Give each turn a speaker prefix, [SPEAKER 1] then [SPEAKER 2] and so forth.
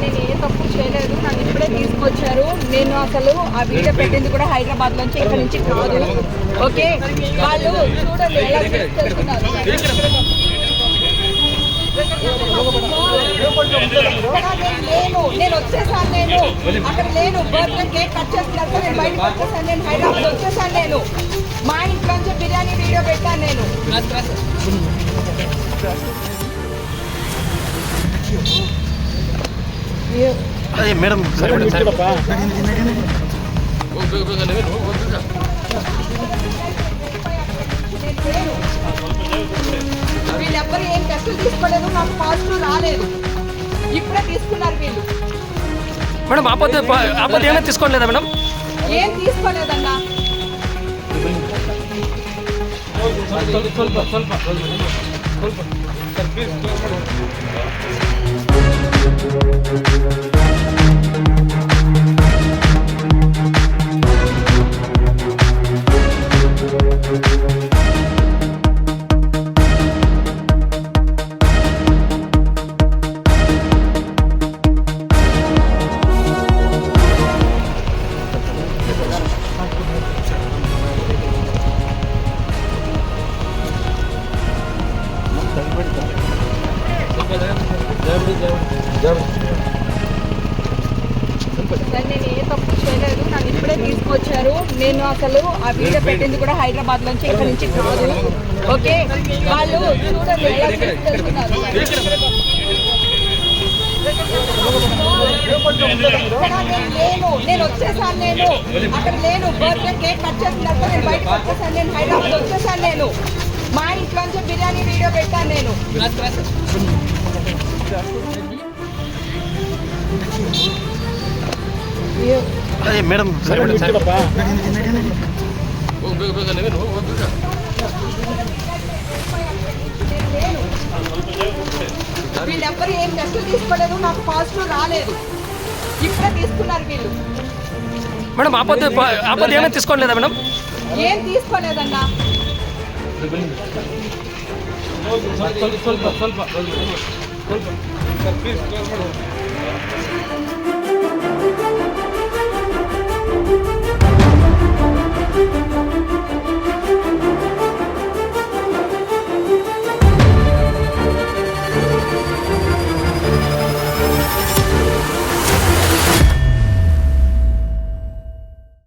[SPEAKER 1] నేను ఏ తప్పు చేయలేదు, నన్ను ఇప్పుడే తీసుకొచ్చారు. నేను అసలు ఆ వీడియో పెట్టింది కూడా హైదరాబాద్ నుంచి, ఇక్కడ నుంచి కాదు. ఓకే, వాళ్ళు చూడండి ఎలా తీసుకెళ్తున్నారు. నేను వచ్చేసాను, నేను అక్కడ లేను. బర్త్డే కేక్ కట్ చేస్తున్నారు, నేను బయటకు వచ్చేసాను. నేను హైదరాబాద్ వచ్చేసాను. నేను మా ఇంట్లో నుంచి బిర్యానీ వీడియో పెట్టాను. నేను
[SPEAKER 2] మేడం
[SPEAKER 1] వీళ్ళెవ్వరు ఏం టెస్టులు తీసుకోలేదు, నాకు పాజిటివ్ రాలేదు. ఇప్పుడే తీసుకున్నారు వీళ్ళు.
[SPEAKER 2] మేడం ఆపద ఏమైనా తీసుకోలేదా మేడం?
[SPEAKER 1] ఏం తీసుకోలేదన్నా. నేను ఏ తప్పు చేయలేదు, నన్ను ఇప్పుడే తీసుకొచ్చారు. నేను అసలు ఆ వీడియో పెట్టింది కూడా హైదరాబాద్ నుంచి, ఇక్కడ నుంచి కాదు. ఓకే, వాళ్ళు చూడండి ఎలా తీసుకెళ్తున్నారు. నేను వచ్చేసాను, నేను అక్కడ లేను. బర్త్డే కేక్ కట్ చేస్తున్నారు, నేను బయటకు వచ్చేసాను. నేను హైదరాబాద్ వచ్చేసాను. నేను మా ఇంట్లో నుంచి బిర్యానీ వీడియో పెట్టాను. నేను
[SPEAKER 2] మేడం
[SPEAKER 1] వీళ్ళెవ్వరు ఏం టెస్టులు తీసుకోలేదు, నాకు పాజిటివ్ రాలేదు. ఇప్పుడే తీసుకున్నారు వీళ్ళు.
[SPEAKER 2] మేడం ఆపద ఏమైనా తీసుకోలేదా మేడం?
[SPEAKER 1] ఏం తీసుకోలేదన్నా.
[SPEAKER 3] ಸ್ವಲ್ಪ